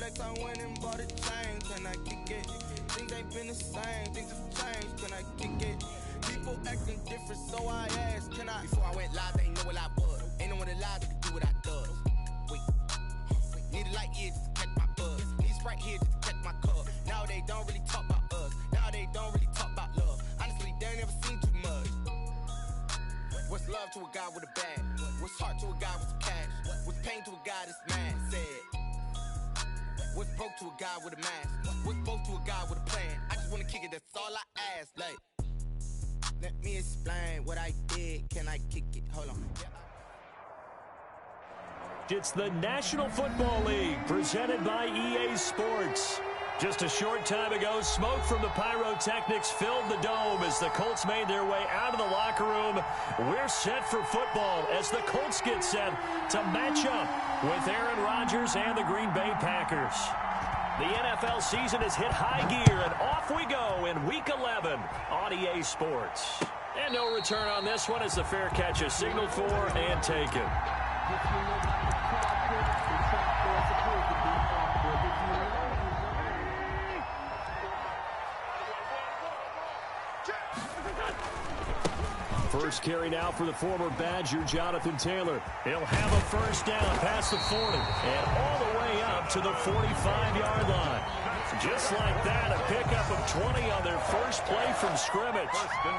flex, I went and bought a chain. Can I kick it? Things ain't been the same, things have changed. Can I kick it? People acting different, so I asked, can I? Before I went live, they know what I was. Ain't no one alive that can do what I does. Wait, need a light year just to catch my buzz. Need Sprite here just to catch my cup. Now they don't really talk about us. Now they don't really talk about love. Honestly, they ain't never seen too much. What's love to a guy with a bag? What's heart to a guy with some cash? What's pain to a guy that's mad? Said. What's broke to a guy with a mask? What's both to a guy with a plan? I just wanna kick it, that's all I ask. Like, let me explain what I did. Can I kick it? Hold on. It's the National Football League presented by EA Sports. Just a short time ago, smoke from the pyrotechnics filled the dome as the Colts made their way out of the locker room. We're set for football as the Colts get set to match up with Aaron Rodgers and the Green Bay Packers. The NFL season has hit high gear, and off we go in Week 11 on EA Sports. And no return on this one as the fair catch is signaled for and taken. First carry now for the former Badger, Jonathan Taylor. He'll have a first down past the 40 and all the way up to the 45-yard line. Just like that, a pickup of 20 on their first play from scrimmage.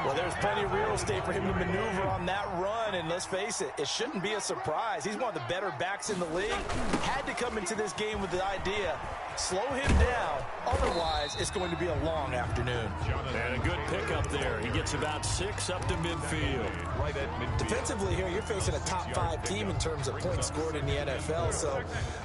Well, there's plenty of real estate for him to maneuver on that run, and let's face it, it shouldn't be a surprise. He's one of the better backs in the league. Had to come into this game with the idea, slow him down, otherwise it's going to be a long afternoon. And a good pickup there. He gets about 6 up to midfield. Defensively here, you're facing a top-5 team in terms of points scored in the NFL, so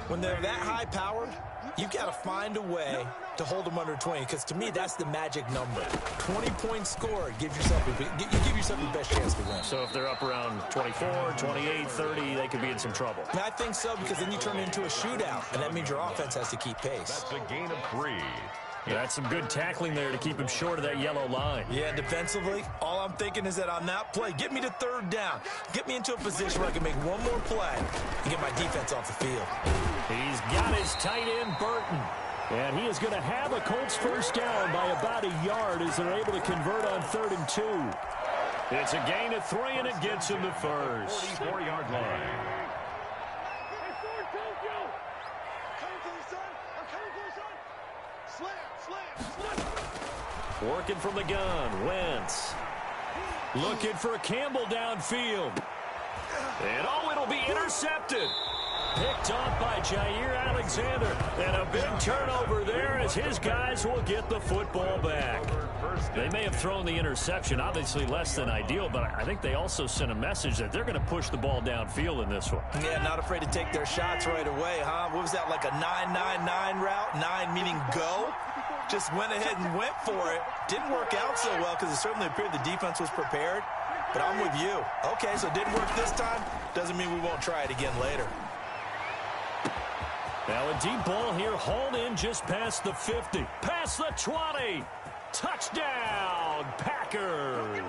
when they're that high-powered, you've got to find a way to hold them under 20, because to me, that's the magic number. 20 points scored gives yourself your best chance to win. So if they're up around 24, 28, 30, they could be in some trouble. I think so, because then you turn it into a shootout, and that means your offense has to keep pace. That's a gain of 3. That's some good tackling there to keep him short of that yellow line. Yeah, defensively, all I'm thinking is that on that play, get me to third down. Get me into a position where I can make one more play and get my defense off the field. He's got his tight end, Burton. And he is going to have a Colts first down by about a yard as they're able to convert on 3rd and 2. It's a gain of 3, and it gets him to first. 44-yard line. Working from the gun, Wentz. Looking for Campbell downfield. And it'll be intercepted. Picked off by Jair Alexander. And a big turnover there as his guys will get the football back. They may have thrown the interception, obviously less than ideal, but I think they also sent a message that they're going to push the ball downfield in this one. Yeah, not afraid to take their shots right away, huh? What was that, like a 9-9-9 route? 9 meaning go? Just went ahead and went for it. Didn't work out so well because it certainly appeared the defense was prepared. But I'm with you. Okay, so it didn't work this time. Doesn't mean we won't try it again later. Now a deep ball here, hauled in just past the 50. Past the 20. Touchdown, Packers.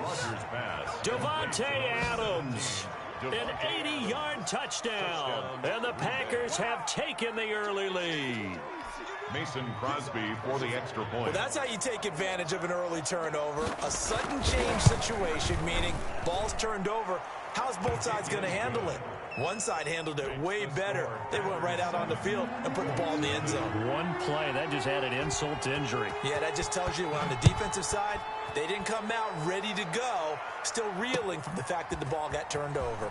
Devontae Adams. An 80-yard touchdown. And the Packers have taken the early lead. Mason Crosby for the extra point. Well, that's how you take advantage of an early turnover. A sudden change situation, meaning ball's turned over. How's both sides going to handle it? One side handled it way better. They went right out on the field and put the ball in the end zone. One play, that just added insult to injury. Yeah, that just tells you on the defensive side, they didn't come out ready to go, still reeling from the fact that the ball got turned over.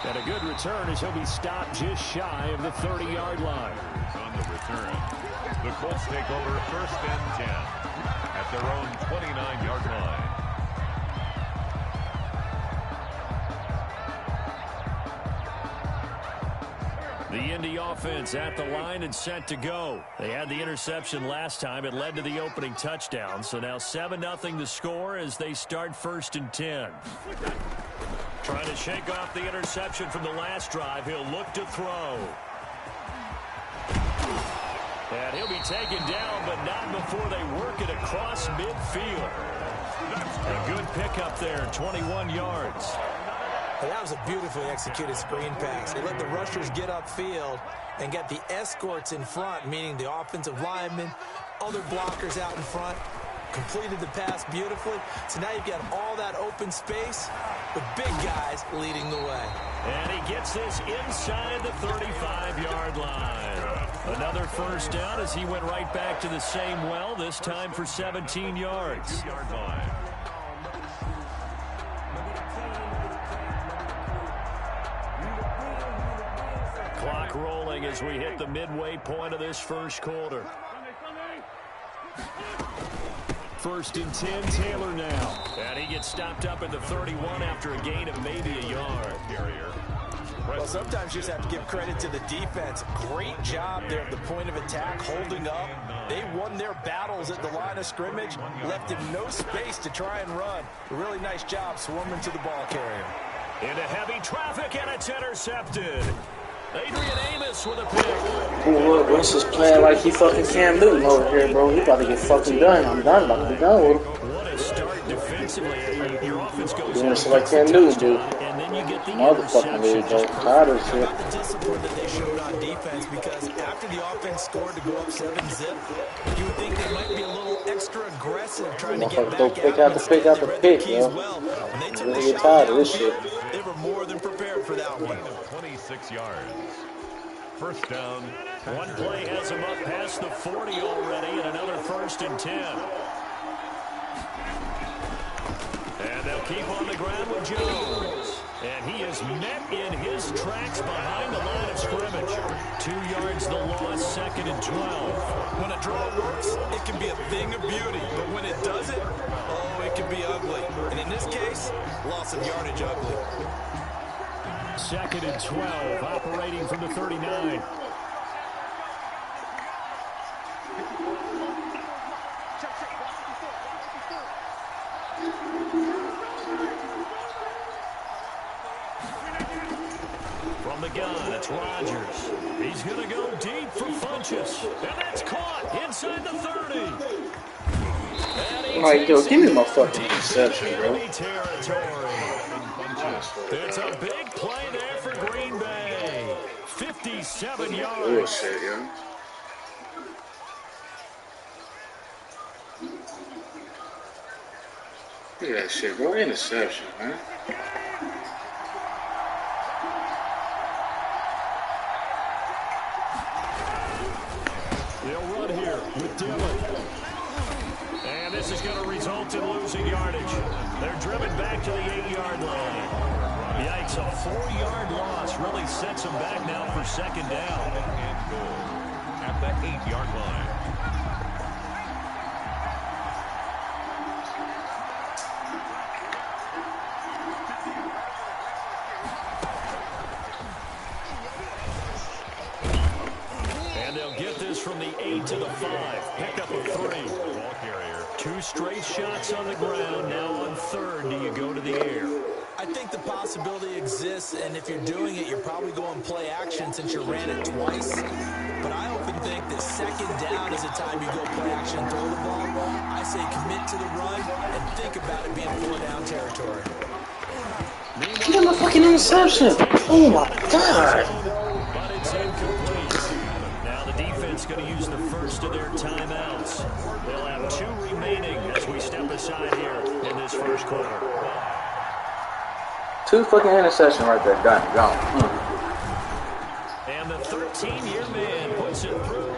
And a good return as he'll be stopped just shy of the 30-yard line. On the return, the Colts take over 1st and 10 at their own 29-yard line. The Indy offense at the line and set to go. They had the interception last time. It led to the opening touchdown. So now 7-0 the score as they start 1st and 10. Trying to shake off the interception from the last drive. He'll look to throw. And he'll be taken down, but not before they work it across midfield. A good pickup there, 21 yards. And that was a beautifully executed screen pass. They let the rushers get upfield and get the escorts in front, meaning the offensive linemen, other blockers out in front, completed the pass beautifully. So now you've got all that open space with big guys leading the way. And he gets this inside the 35-yard line. Another first down as he went right back to the same well, this time for 17 yards. Clock rolling as we hit the midway point of this first quarter. First and 10, Taylor now. And he gets stopped up at the 31 after a gain of maybe a yard. Well, sometimes you just have to give credit to the defense. Great job there at the point of attack, holding up. They won their battles at the line of scrimmage, left him no space to try and run. A really nice job swarming to the ball carrier. Into heavy traffic, and it's intercepted. Adrian Amos with a pick. Ooh, Wentz is playing like he fucking Cam Newton over here, bro. He about to get fucking done. I'm done. About to be done with him. What a start defensively. Your offense goes doing this like Cam Newton, dude. And then you get the motherfucking dude, bro. Tired of shit. The discipline that they showed on defense, because after the offense scored to go up 7-zip, you would think they might be a little extra aggressive trying to get back out. Pick out the pick, yo. And they took really get tired of this shit. They were more than prepared for that one. 26 yards. First down. One play has him up past the 40 already, and another first and 10. And they'll keep on the ground with Jones. And he is met in his tracks behind the line of scrimmage. 2 yards the loss, second and 12. When a draw works, it can be a thing of beauty. But when it doesn't, oh, it can be ugly. And in this case, loss of yardage ugly. Second and 12, operating from the 39. From the gun, it's Rodgers. He's going to go deep for Funchess. And that's caught inside the 30. Like, yo, give me my fucking interception, bro. It's a big play there for Green Bay. 57 yards. Bullshit, yo. Look at that shit, bro. Interception, man. They'll run here with Dillon. And this is going to result in losing yardage. They're driven back to the 8-yard line. Yikes, a 4-yard loss really sets them back now for second down. And goal at the 8-yard line. And they'll get this from the 8 to the 5. Pick up a 3. Ball carrier. 2 straight shots on the ground. Now on third, do you go to the air? I think the possibility exists, and if you're doing it, you're probably going play action since you ran it twice. But I often think that second down is the time you go play action and throw the ball. I say commit to the run and think about it being 4-down territory. Give him a fucking interception. Oh my god. But it's incomplete. Now the defense going to use the first of their timeouts. They'll have 2 remaining as we step aside here in this first quarter. 2 fucking interceptions right there. Done. Gone. And the 13-year man puts it through.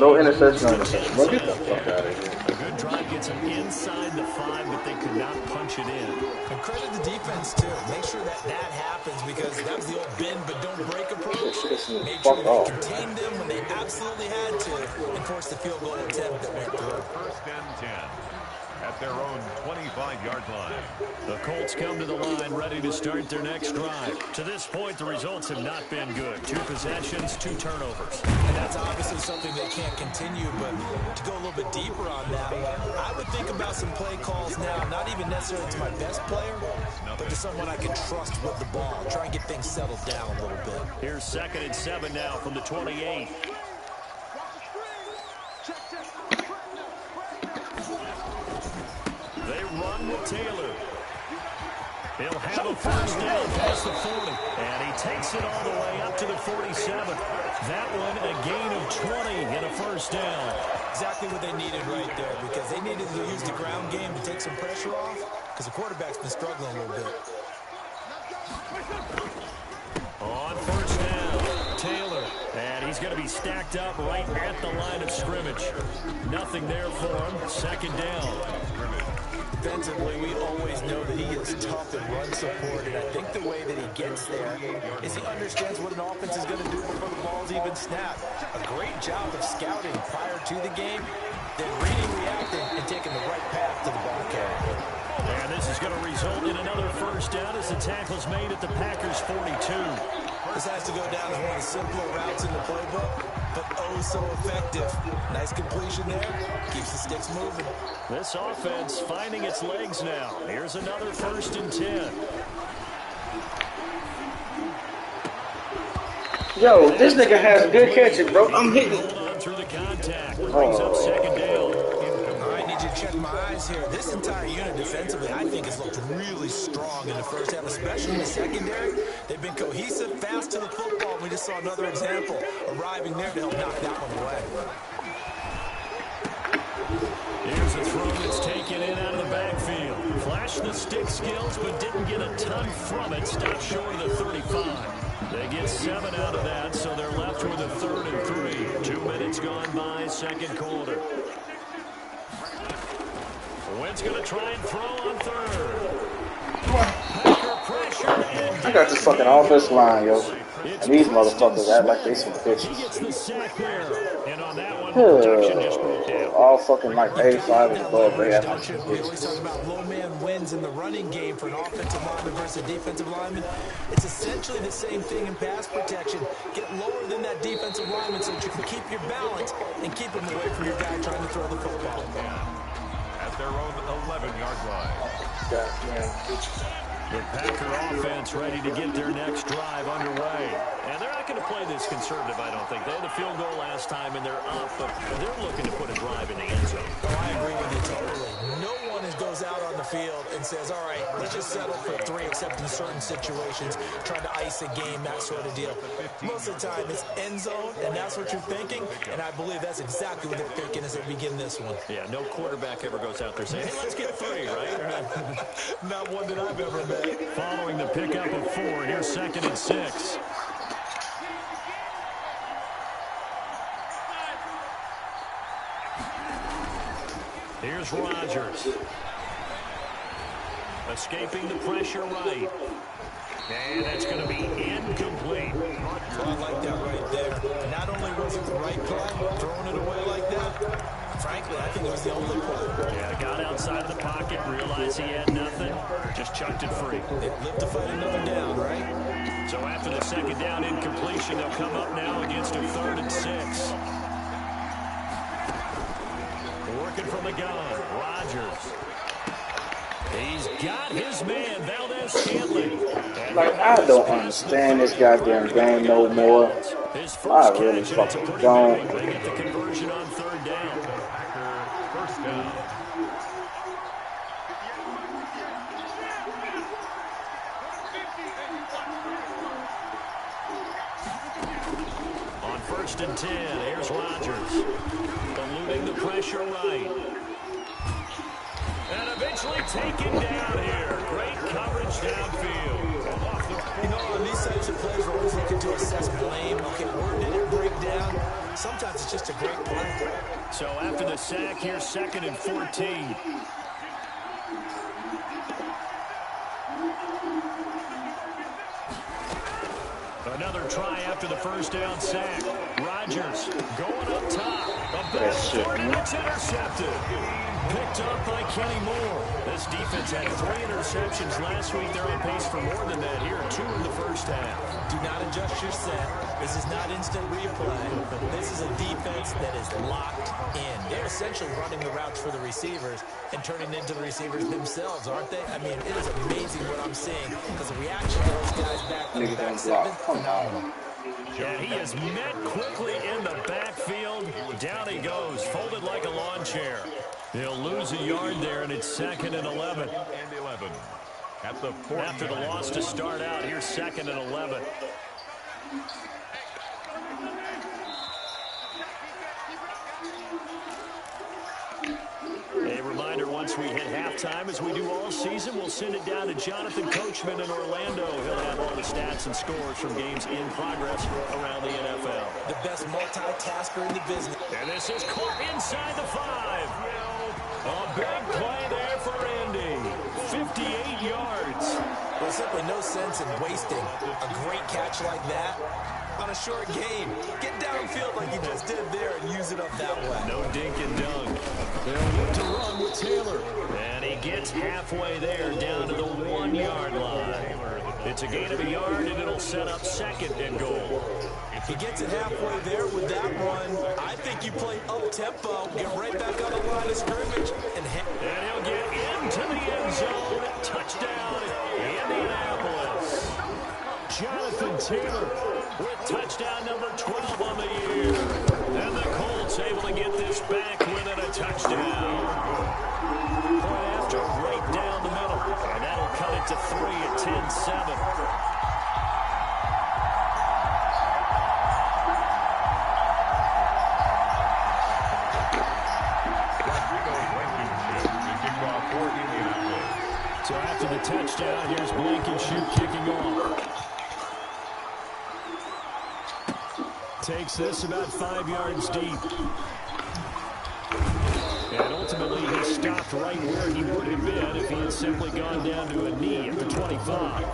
No interception on interception. Well, get the fuck out of here. A good drive gets them inside the 5, but they could not punch it in. And credit the defense, too. Make sure that happens, because that was the old bend but don't break approach. Make sure they contained them when they absolutely had to and forced the field goal attempt that went through. First and 10 at their own 25-yard line. The Colts come to the line ready to start their next drive. To this point, the results have not been good. 2 possessions, 2 turnovers. And that's obviously something they can't continue, but to go a little bit deeper on that, I would think about some play calls now, not even necessarily to my best player, but to someone I can trust with the ball. Try and get things settled down a little bit. Here's second and 7 now from the 28. They run with Taylor. He'll have a first down past the 40. And he takes it all the way up to the 47. That one a gain of 20 and a first down. Exactly what they needed right there, because they needed to use the ground game to take some pressure off, because the quarterback's been struggling a little bit. On first down, Taylor. And he's going to be stacked up right at the line of scrimmage. Nothing there for him. Second down. Defensively, we always know that he is tough and run support, and I think the way that he gets there is he understands what an offense is going to do before the ball's even snapped. A great job of scouting prior to the game, then reading, reacting, and taking the right path to the ball carrier. And this is going to result in another first down as the tackle's made at the Packers' 42. This has to go down as one of the simpler routes in the playbook, but oh so effective. Nice completion there. Keeps the sticks moving. This offense finding its legs now. Here's another 1st and 10. Yo, this nigga has good catches, bro. I'm hitting. Hold on through the contact. Brings up second down. I need you to check my eyes here. This entire unit defensively, I think, has looked really strong in the first half, especially in the secondary. They've been cohesive, fast to the football. We just saw another example arriving there to help knock that one away. Here's a throw that's taken in out of the backfield. Flashed the stick skills, but didn't get a ton from it. Stopped short of the 35. They get 7 out of that, so they're left with a 3rd and 3. 2 minutes gone by, second quarter. Wentz going to try and throw on 3rd. Packer pressure. I got this fucking offensive line, yo. And these motherfuckers act like they some bitches. He gets the sack there. And on that one, protection just broke down. All fucking like 85 and above, they have like some We always bitches. talk about low man wins in the running game for an offensive lineman versus a defensive lineman. It's essentially the same thing in pass protection. Get lower than that defensive lineman so that you can keep your balance and keep him away from your guy trying to throw the football. At their own 11-yard line. The Packer offense ready to get their next drive underway. And they're not going to play this conservative, I don't think. They had a field goal last time, and they're up, but they're looking to put a drive in the end zone. Oh, I agree with you totally. No one goes out on the field and says, all right, let's just settle for 3, except in certain situations, trying to ice a game, that sort of deal. Most of the time, it's end zone, and that's what you're thinking, and I believe that's exactly what they're thinking as they begin this one. Yeah, no quarterback ever goes out there saying, hey, let's get 3, right? Not one that I've ever met. Following the pickup of 4, here's 2nd and 6. Here's Rodgers. Escaping the pressure right. And that's going to be incomplete. So I like that right there. Not only was it the right play, throwing it away like that, frankly, I think it was the only play. Yeah, got outside of the pocket, realized he had nothing, just chucked it free. They lived to fight another down, right? So after the second down incompletion, they'll come up now against a 3rd and 6. Working from the gun, Rodgers. He's got his man, Valdez-Scantling. Like, I don't understand this goddamn game no more. I really fucking don't. They get the conversion on 3rd down. First down. On 1st and 10, here's Rodgers. Eluding the pressure right. And eventually taken down here. Great coverage downfield. You know, on these types of plays, we're always looking to assess blame. Okay, where did it break down? Sometimes it's just a great play. So after the sack, here's 2nd and 14. Another try after the first down sack. Rodgers going up top. A back foot, and it's intercepted. Picked up by Kenny Moore. This defense had 3 interceptions last week. They're on pace for more than that here. 2 in the first half. Do not adjust your set. This is not instant replay. This is a defense that is locked in. They're essentially running the routes for the receivers and turning into the receivers themselves, aren't they? I mean, it is amazing what I'm seeing because the reaction to those guys back on the back 7, phenomenal. Yeah, he is met quickly in the backfield. Down he goes, folded like a lawn chair. They'll lose a yard there, and it's 2nd and 11. And 11. at the 49. After the loss to start out, here's 2nd and 11. A reminder, once we hit halftime, as we do all season, we'll send it down to Jonathan Coachman in Orlando. He'll have all the stats and scores from games in progress around the NFL. The best multitasker in the business. And this is caught inside the 5. A big play there for Andy. 58 yards. There's simply no sense in wasting a great catch like that on a short game. Get downfield like you just did there and use it up that way. No dink and dunk. They'll look to run with Taylor. And he gets halfway there down to the 1-yard line. It's a gain of a yard, and it'll set up 2nd and goal. If he gets it halfway there with that run, I think you play up-tempo, get right back on the line of scrimmage, and he'll get into the end zone. Touchdown, Indianapolis. Jonathan Taylor with touchdown number 12 on the year. And the Colts able to get this back within a touchdown. Point after right down the middle. And that'll cut it to 3 at 10-7. So after the touchdown, here's Blankenship kicking off. Takes this about 5 yards deep. And ultimately, he stopped right where he would have been if he had simply gone down to a knee at the 25.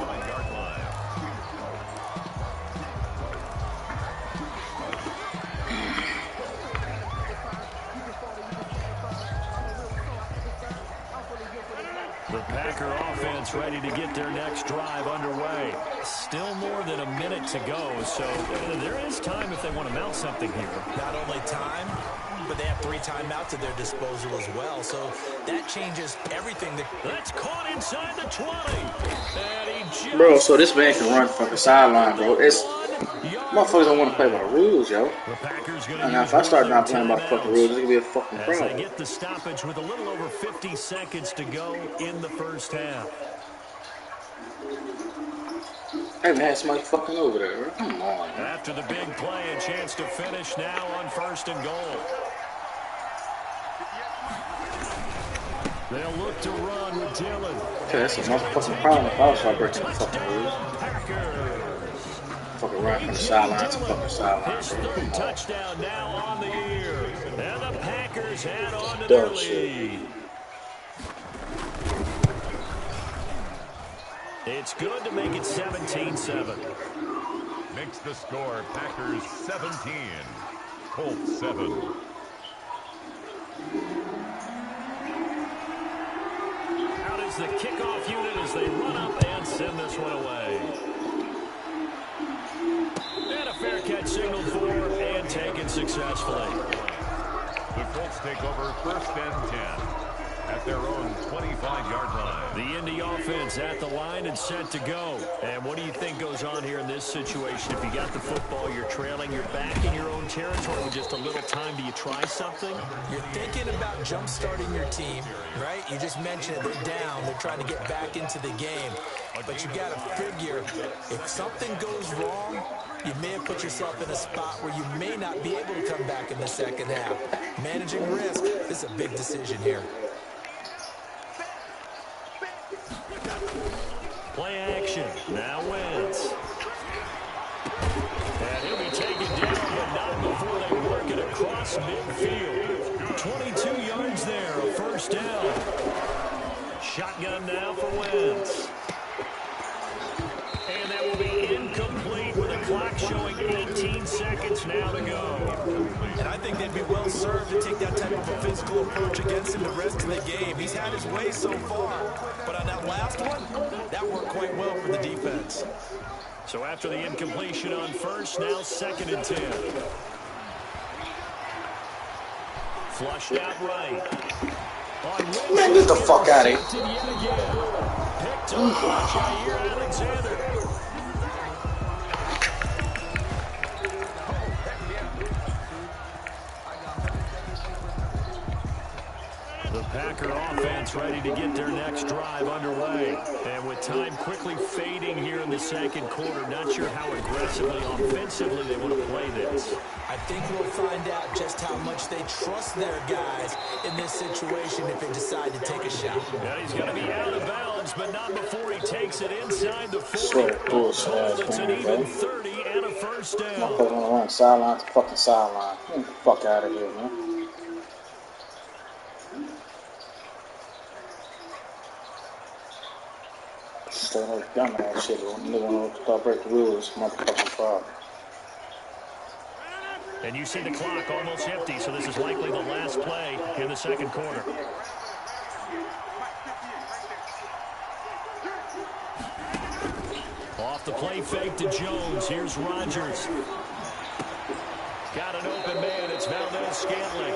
The Packer offense ready to get their next drive underway. Still more than a minute to go, so there is time if they want to mount something here. Not only time, but they have 3 timeouts at their disposal as well, so that changes everything. That's caught inside the 20. Bro, so this man can run from the sideline, bro. It's motherfuckers don't want to play by the rules, yo. And now if I start not playing by the fucking rules, it's gonna be a fucking problem. They get the stoppage with a little over 50 seconds to go in the first half. I haven't had somebody fucking over there, bro. Come on, man. After the big play, a chance to finish now on 1st and goal. They'll look to run with Dillon. Okay, that's a motherfucking problem if I was trying to break some fucking rules. Fucking run from the sideline to fucking sideline. His 3rd touchdown now on the year. And the Packers add on to their lead. It's good to make it 17-7. Makes the score Packers 17, Colts 7. Out is the kickoff unit as they run up and send this one away. And a fair catch signaled for and taken successfully. The Colts take over 1st and 10 at their own 25-yard line. The Indy offense at the line and set to go. And what do you think goes on here in this situation? If you got the football, you're trailing, you're back in your own territory with just a little time. Do you try something? You're thinking about jump-starting your team, right? You just mentioned it. They're down. They're trying to get back into the game. But you got to figure, if something goes wrong, you may have put yourself in a spot where you may not be able to come back in the second half. Managing risk, this is a big decision here. Play action. Now Wentz. And he'll be taken down, but not before they work it across midfield. 22 yards there, a 1st down. Shotgun now for Wentz. And that will be incomplete with a clock showing 18 seconds now to go. And I think they'd be well served to take that type of a physical approach against him the rest of the game. He's had his way so far, but on that last one, that worked quite well for the defense. So after the incompletion on 1st, now 2nd and 10. Flushed out right. Man, get the fuck out of here. Picked up by Jair Alexander. The Packer offense ready to get their next drive underway. And with time quickly fading here in the second quarter, not sure how aggressively, offensively they want to play this. I think we'll find out just how much they trust their guys in this situation if they decide to take a shot. And he's going to be out of bounds, but not before he takes it inside the 40. So bullshit, It's an even 30 and a first down. My fucking want to run sideline to fucking sideline. Get the fuck out of here, man. Straight up dumbass shit, bro. Nigga want to start breaking rules. Motherfucking problem. And you see the clock almost empty, so this is likely the last play in the second quarter. Off the play fake to Jones. Here's Rodgers. Got an open man. It's Valdez-Scantling.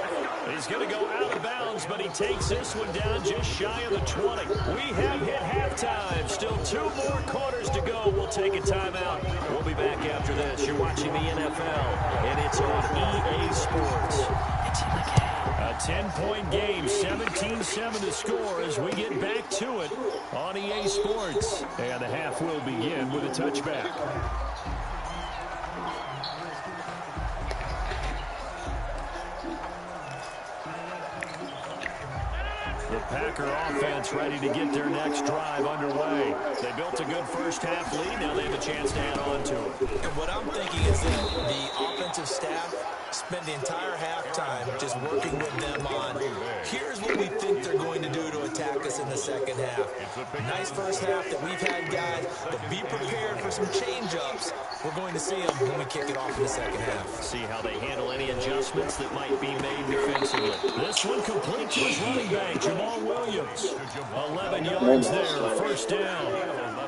He's going to go out of bounds, but he takes this one down just shy of the 20. We have hit halftime. Still 2 more quarters to go. We'll take a timeout. We'll be back after this. You're watching the NFL, and it's on EA Sports. A 10-point game, 17-7 to score as we get back to it on EA Sports. And the half will begin with a touchback. The Packer offense ready to get their next drive underway. They built a good first half lead. Now they have a chance to add on to it. And what I'm thinking is that the offensive staff spend the entire halftime just working with them on, here's what we think they're going to do to attack us in the second half. Nice first half that we've had, guys, but be prepared for some change-ups. We're going to see them when we kick it off in the second half. See how they handle any adjustments that might be made defensively. This one complete to his running back, Jamal Williams. 11 yards there, first down.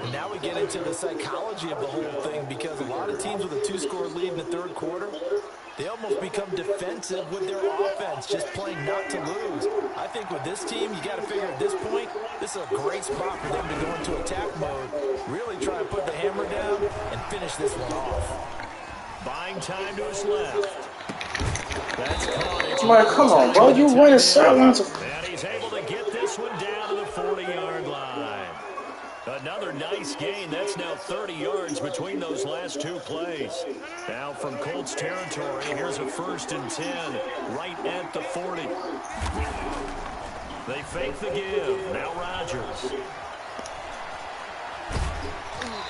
And now we get into the psychology of the whole thing, because a lot of teams with a 2-score lead in the third quarter, they almost become defensive with their offense, just playing not to lose. I think with this team, you got to figure at this point, this is a great spot for them to go into attack mode, really try to put the hammer down and finish this one off. Buying time to his left. That's caught. Man, come on, bro. You running sidelines. And he's able to get this one down to the 40-yard line. Another nice gain. That's now 30 yards between those last 2 plays. Now from Colts territory, here's a 1st and 10 right at the 40. They fake the give. Now Rodgers.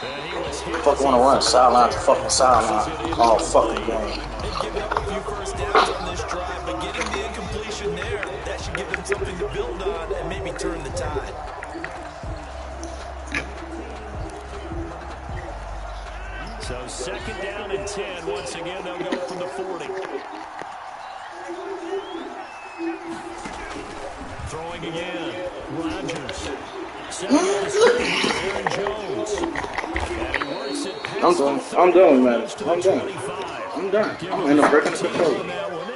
And he was hit. Fuck want to run sideline to fucking sideline all fucking game. They've given up a few first downs on this drive, but getting the incompletion there, that should give them something to build on and maybe turn the tide. So 2nd down and 10. Once again, they'll go from the 40. Throwing again. Rodgers. Aaron Jones. And he works it past I'm done, man. I'm done. I'm in the breaking the code.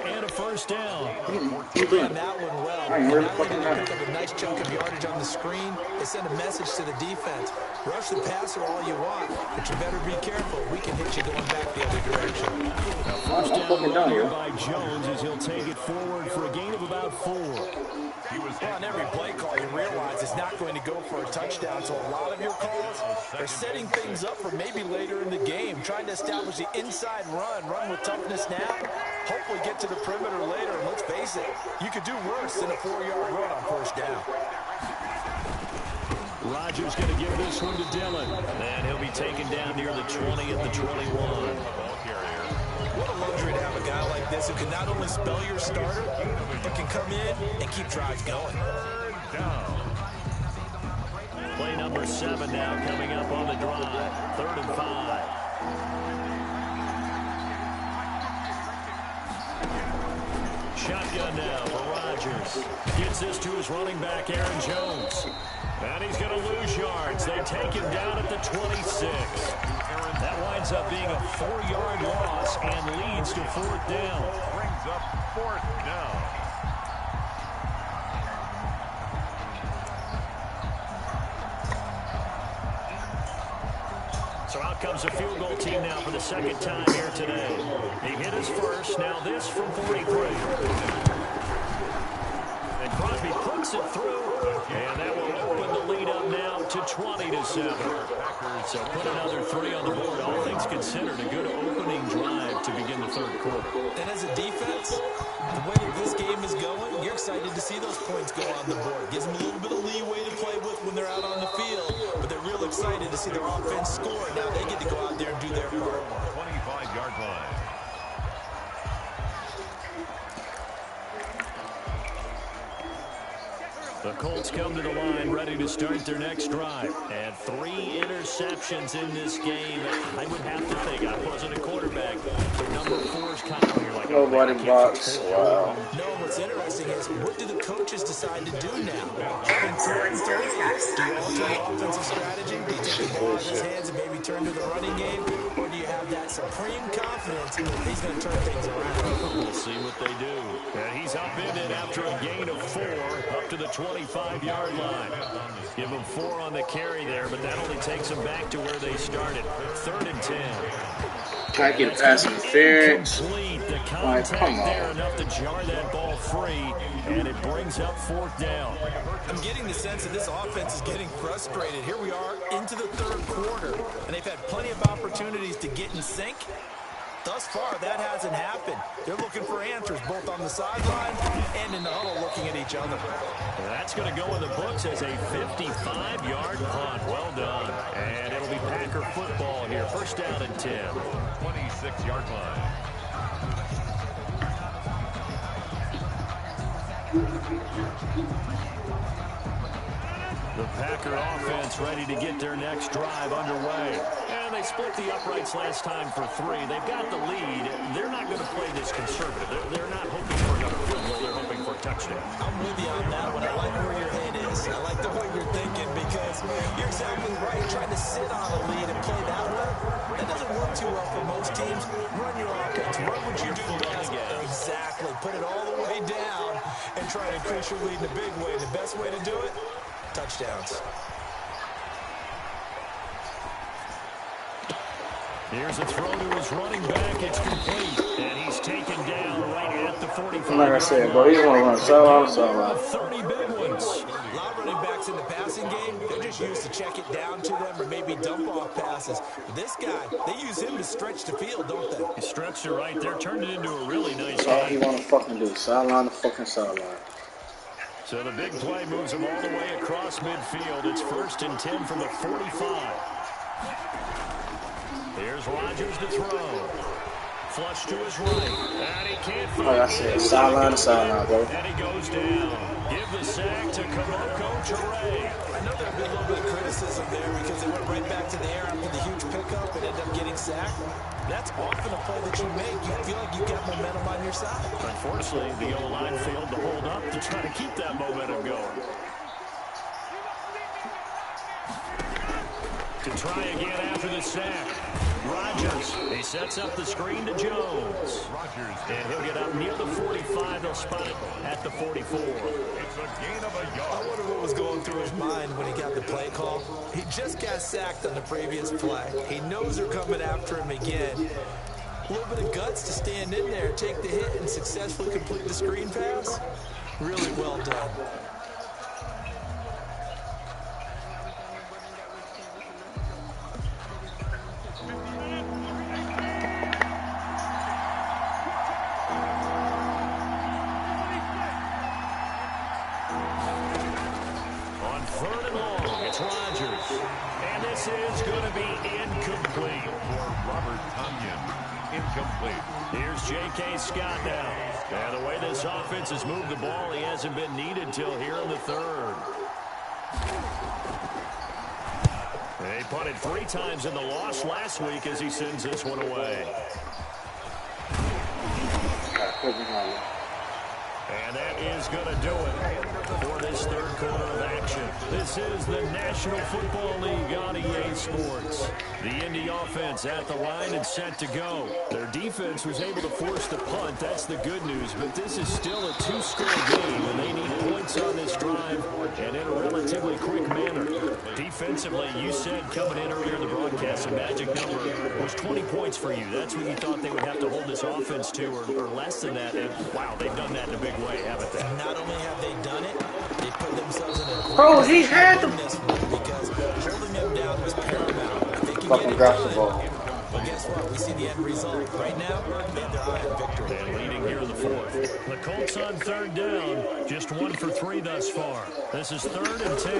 And a first down. I'm done. That one well. I ain't really Not fucking only done. pick up a nice chunk of yardage on the screen, they send a message to the defense. Rush the passer all you want, but you better be careful. We can hit you going back the other direction. First I'm fucking down done here. by Jones as he'll take it forward for a gain of about 4. Well, on every play call, you realize it's not going to go for a touchdown, so a lot of your calls are setting things up for maybe later in the game, trying to establish the inside run with toughness now, hopefully get to the perimeter later, and let's face it, you could do worse than a 4-yard run on first down. Rodgers going to give this one to Dillon. And he'll be taken down near the 20 at the 21. What a luxury to have a guy like this who can not only spell your starter, but can come in and keep drives going. Play number 7 now coming up on the drive. 3rd and 5. Shotgun now for Rodgers. Gets this to his running back, Aaron Jones. And he's going to lose yards. They take him down at the 26. That winds up being a 4-yard loss and leads to 4th down. Brings up 4th down. So out comes a field goal team now for the 2nd time here today. He hit his first. Now this from 43. And Crosby puts it through. And that will open the lead up now to 20-7. So put another 3 on the board. All things considered, a good opening drive to begin the third quarter. And as a defense, the way that this game is going, you're excited to see those points go on the board. Gives them a little bit of leeway to play with when they're out on the field. But they're real excited to see their offense score. Now they get to go out there and do their part. 25-yard line. The Colts come to the line, ready to start their next drive. And 3 interceptions in this game. I would have to think, I wasn't a quarterback, but number 4's kind of you're like, nobody box. Wow. No, what's interesting is, what do the coaches decide to do now? In third and third, do you alter the offensive strategy? Do you take the ball out of his hands and maybe turn to the running game? Or do you have that supreme confidence that he's going to turn things around? We'll see what they do. And he's upended after a gain of 4 up to the 25-yard line. Give him 4 on the carry there, but that only takes them back to where they started. 3rd and 10. Try to get past interference. The contact there enough to jar that ball free, and it brings up 4th down. I'm getting the sense that this offense is getting frustrated. Here we are into the third quarter, and they've had plenty of opportunities to get in sync. Thus far, that hasn't happened. They're looking for answers both on the sideline and in the huddle looking at each other. That's going to go in the books as a 55-yard punt. Well done. And it'll be Packer football here. 1st down and 10. 26-yard line. The Packer offense ready to get their next drive underway. And they split the uprights last time for 3. They've got the lead. They're not going to play this conservative. They're not hoping for another field goal. They're hoping for a touchdown. I'm with you on that one. I like where your head is. I like the way you're thinking because you're exactly right. Trying to sit on a lead and play that way, that doesn't work too well for most teams. Run your offense. What would you do best? Exactly. Put it all the way down and try to increase your lead in a big way. The best way to do it? Touchdowns. Here's a throw to his running back. It's complete. And he's taken down right at the 45. Like I said, bro, he's going to run so out. 30 big ones. A lot of running backs in the passing game, they're just used to check it down to them or maybe dump off passes. But this guy, they use him to stretch the field, don't they? He stretched it right there, turned it into a really nice That's all he want to fucking do. Sideline the fucking sideline. So the big play moves him all the way across midfield. It's 1st and 10 from the 45. Here's Rodgers to throw. Flush to his right. And he can't find Like I said, sideline to sideline, bro. And he goes down. Give the sack to Kamoko Toure. I know there'll be a little bit of criticism there because they went right back to the air after the huge pickup and ended up getting sacked. That's often a play that you make. You feel like you've got momentum on your side. Unfortunately, the O-line failed to hold up to try to keep that momentum going. To try again after the sack. Rodgers, he sets up the screen to Jones. Rodgers. And he'll get up near the 45. They'll spot it at the 44. It's a gain of a yard. I wonder what was going through his mind when he got the play call. He just got sacked on the previous play. He knows they're coming after him again. A little bit of guts to stand in there, take the hit, and successfully complete the screen pass. Really well done. Is going to be incomplete. For Robert Tonyan, incomplete. Here's J.K. Scott now. And the way this offense has moved the ball, he hasn't been needed till here in the 3rd. They punted 3 times in the loss last week as he sends this one away. And that is going to do it for this 3rd quarter of action. This is the National Football League on EA Sports. The Indy offense at the line and set to go. Their defense was able to force the punt. That's the good news. But this is still a 2-score game, and they need points on this drive and in a relatively quick manner. Defensively, you said coming in earlier in the broadcast, the magic number was 20 points for you. That's what you thought they would have to hold this offense to, or less than that. And, wow, they've done that in a big way, haven't they? And not only have they done it, they put themselves in a great Bro, he position had to the win this one because holding them down was paramount. If they can fucking get it drops the done, ball. well, guess what? We see the end result. Right now, they have their eye on victory. And leading here in the fourth. The Colts on third down. Just 1 for 3 thus far. This is 3rd and 10.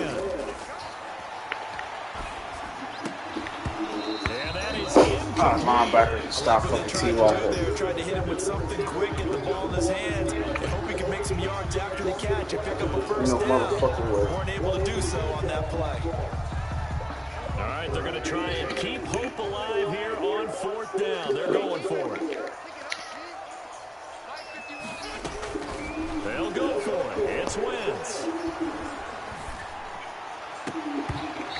And that is incomplete. Linebacker can stop fucking T. Walker. Tried to hit him with something quick, get the ball in his hands, and hope he can make some yards after the catch and pick up a first down. Motherfucking way. Weren't able to do so on that play. All right, they're going to try and keep hope alive here on 4th down. They're going for it. They'll go for it. It's Wentz.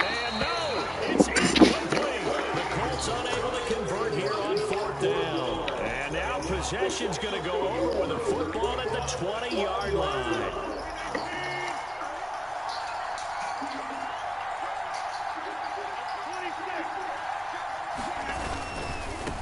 And no, it's incomplete. The Colts unable to convert here on 4th down. And now possession's going to go over with a football at the 20-yard line.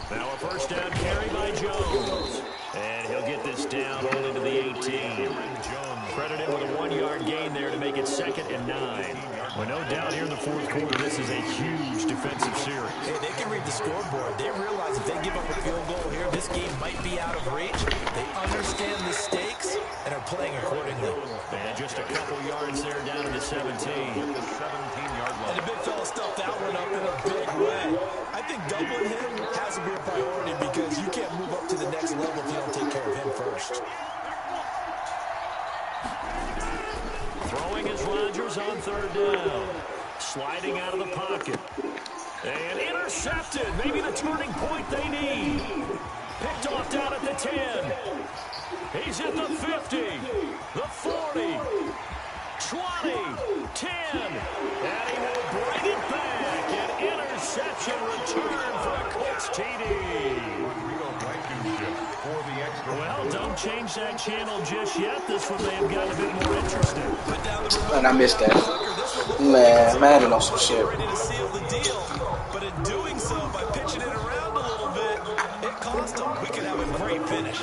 Now a first down carry by Jones. And he'll get this down all into the 18. Jones credited with a 1-yard gain there to make it 2nd and 9. Well, no doubt here in the fourth quarter, this is a huge defensive series. Hey, they can read the scoreboard. They realize if they give up a field goal here, this game might be out of reach. They understand the stakes and are playing accordingly. And just a couple yards there down to the 17. 17-yard line. And the big fella stuffed that one up in a big way. I think doubling him has to be a priority because you can't move up to the next level if you don't take care of him first. Throwing is Rodgers on 3rd down. Sliding out of the pocket. And intercepted. Maybe the turning point they need. Picked off down at the 10. He's at the 50. The 40. 20. 10. And he will bring it back. An interception return for a Colts TD. Well, don't change that channel just yet. This one may have gotten a bit more interesting. And I missed that. Man, Madden on some shit. Ready to seal the deal, but in doing so, by pitching it around a little bit, it cost them. We could have a great finish.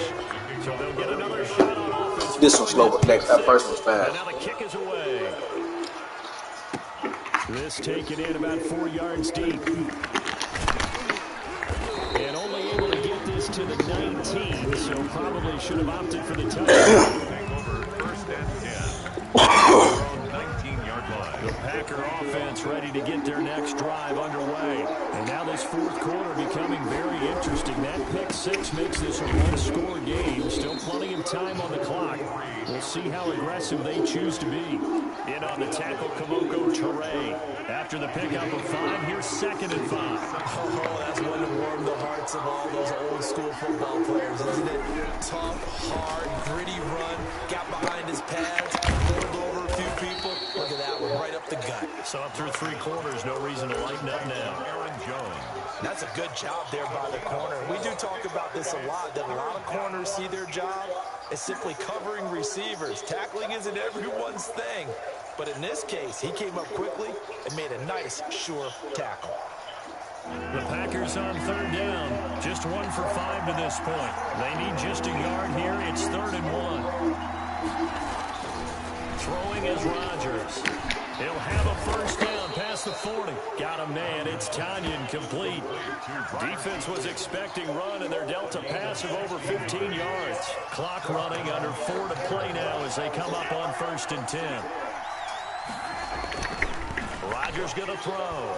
So they'll get another shot on offense. This one's slow, but next that first one's fast. And now the kick is away. This taken in about 4 yards deep. And only able to get this to the 19, so probably should have opted for the touchdown. First and 10. 19-yard line. The Packer offense ready to get their next drive underway. And now this fourth quarter becoming very interesting. That pick six makes this a one-score game. Still plenty of time on the clock. We'll see how aggressive they choose to be. In on the tackle, Kamoko Toure. After the pickup of 5, here's 2nd and 5. Oh, that's one to warm the hearts of all those old-school football players, isn't it? Tough, hard, gritty run. Got behind his pads, rolled over a few people. Look at that one, right up the gut. So up through 3 quarters, no reason to lighten up now. Aaron Jones. That's a good job there by the corner. We do talk about this a lot, that a lot of corners see their job as simply covering receivers. Tackling isn't everyone's thing. But in this case, he came up quickly and made a nice, sure tackle. The Packers on 3rd down. Just 1 for 5 to this point. They need just a yard here. It's 3rd and 1. Throwing is Rodgers. He'll have a first down past the 40. Got a man. It's Tanyan complete. Defense was expecting run, and they're dealt a pass of over 15 yards. Clock running, under 4 to play now as they come up on 1st and 10. Rodgers going to throw.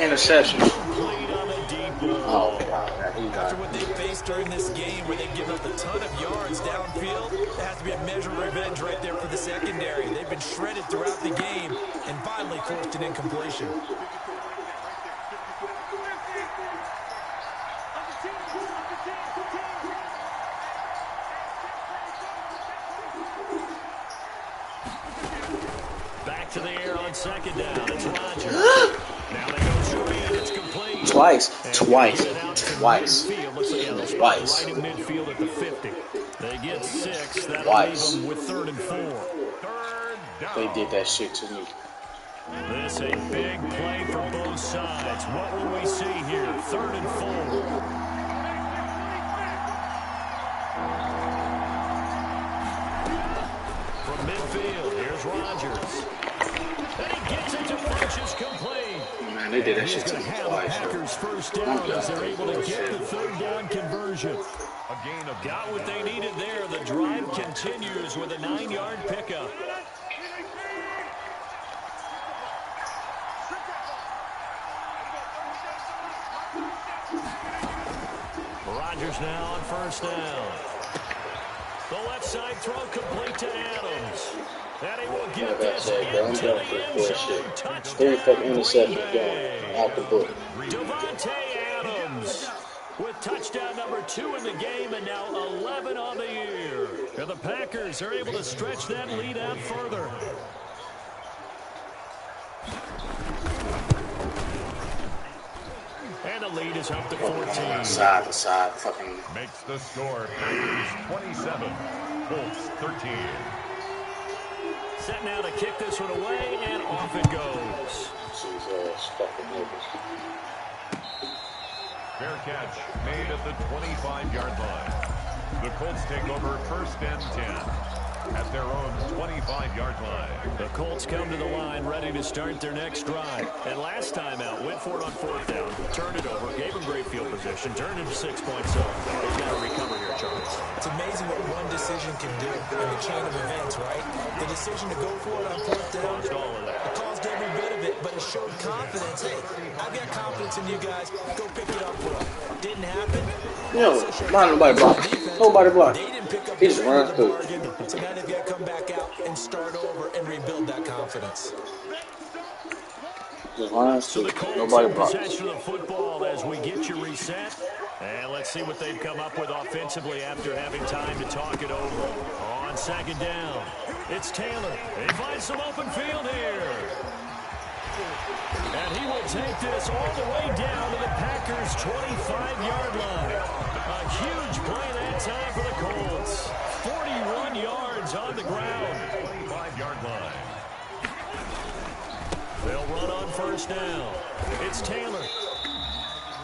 Interception. Oh, God. He got After what they faced during this game where they've given up a ton of yards downfield, there has to be a measure of revenge right there for the secondary. They've been shredded throughout the game and finally forced an incompletion. back to the air on 2nd down. It's Rodgers. Now they go screen. It's complete. Twice. Right in midfield at the 50. They get 6. That'll leave them with 3rd and 4. They did that shit to me. This a big play for both sides. What will we see here? 3rd and 4. is Rodgers. And he gets it to Funchess complete. Man, they did that shit to Going me to have twice. the Packers first down as they're able to get the third down conversion. Got what they needed there. The drive continues with a 9-yard pickup. Rodgers now on first down. The left side throw complete to Adams. And he will get this into the end zone. Touchdown, interceptions going out the book. Davante Adams with touchdown number 2 in the game and now 11 on the year. And the Packers are able to stretch that lead out further. And the lead is up to 14. Side to side, fucking. Makes the score Packers 27, Colts 13. Set now to kick this one away, and off it goes. Jesus fucking niggas. Fair catch made at the 25-yard line. The Colts take over first and 10 at their own 25-yard line. The Colts come to the line ready to start their next drive. And last time out, went for it on fourth down, turned it over, gave them great field position, turned into 6 points. So they've got to recover here, Charles. It's amazing what one decision can do in the chain of events, right? The decision to go for it on fourth down. Caused all of that. It caused every bit of it, but it showed confidence. Hey, I've got confidence in you guys. Go pick it up for them. Didn't happen. Yo, nobody blocked. Nobody blocked. They didn't pick up He just runs through. So now they've got to come back out and start over and rebuild that confidence. Just runs So through. the Colts Nobody in blocked. possession of the football as we get you reset. And let's see what they've come up with offensively after having time to talk it over. On second down, it's Taylor. He finds some open field here. And he will take this all the way down to the Packers' 25-yard line. A huge play that time for the Colts. 41 yards on the ground. 25-yard line. They'll run on first down. It's Taylor.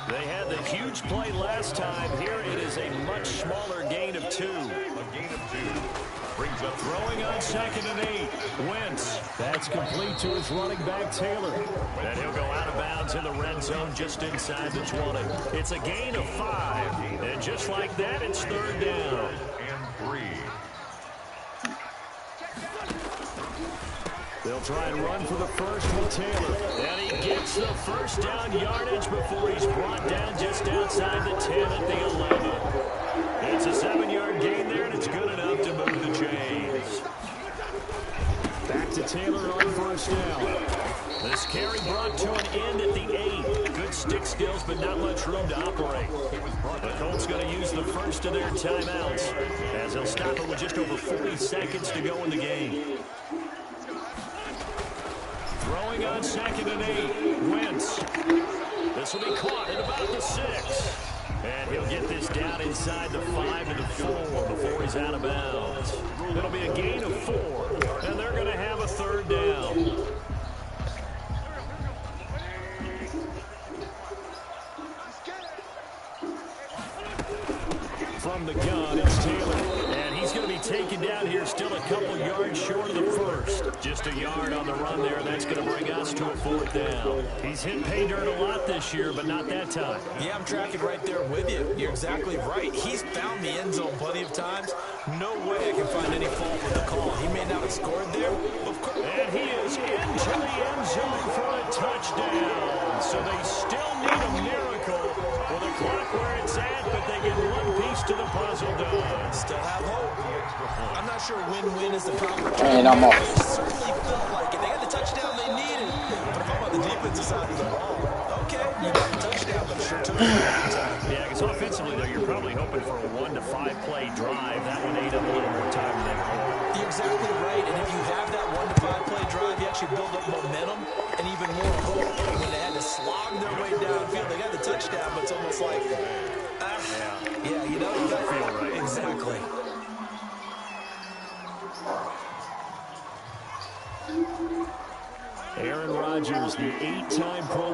They had the huge play last time. Here it is a much smaller gain of 2. A gain of 2. Brings up Throwing on second and 8. Wentz. That's complete to his running back, Taylor. And he'll go out of bounds in the red zone just inside the 20. It's a gain of 5. And just like that, it's third down. and 3. They'll try and run for the first with Taylor. And he gets the first down yardage before he's brought down just outside the 10 at the 11. It's a 7-yard gain there, and it's good enough to move the chains. Back to Taylor on first down. This carry brought to an end at the 8. Good stick skills, but not much room to operate. The Colts going to use the first of their timeouts as they'll stop it with just over 40 seconds to go in the game. Throwing on second and 8. Wentz. This will be caught at about the 6. And he'll get this down inside the 5 to the 4 before he's out of bounds. It'll be a gain of 4. And they're going to have a third down. From the gun, it's Taylor. And he's going to be taken down here still a couple yards short of the first. Just a yard on the run there. That's going to bring us to a fourth down. He's hit pay dirt a lot this year, but not that time. Yeah, I'm tracking right there with you. You're exactly right. He's found the end zone plenty of times. No way I can find any fault with the call. He may not have scored there. Of course. And he is into the end zone for a touchdown. So they still need a miracle with the clock where it's at, but they get one piece to the puzzle done. Still have hope. I'm not sure win-win is the proper term. And I'm off. It certainly felt like it. They got the touchdown they needed. But if I'm on the defensive side of the ball, okay, you got the touchdown, but it sure took a long time. Yeah, because offensively, though, you're probably hoping for a 1 to 5 play drive. That one ate up a little more time than they were hoping. You're exactly right. And if you have that 1 to 5 play drive, you actually build up momentum and even more hope. When they had to slog their way downfield, they got the touchdown, but it's almost like, yeah, you know, you Doesn't feel right. Exactly. Aaron Rodgers, the 8-time Pro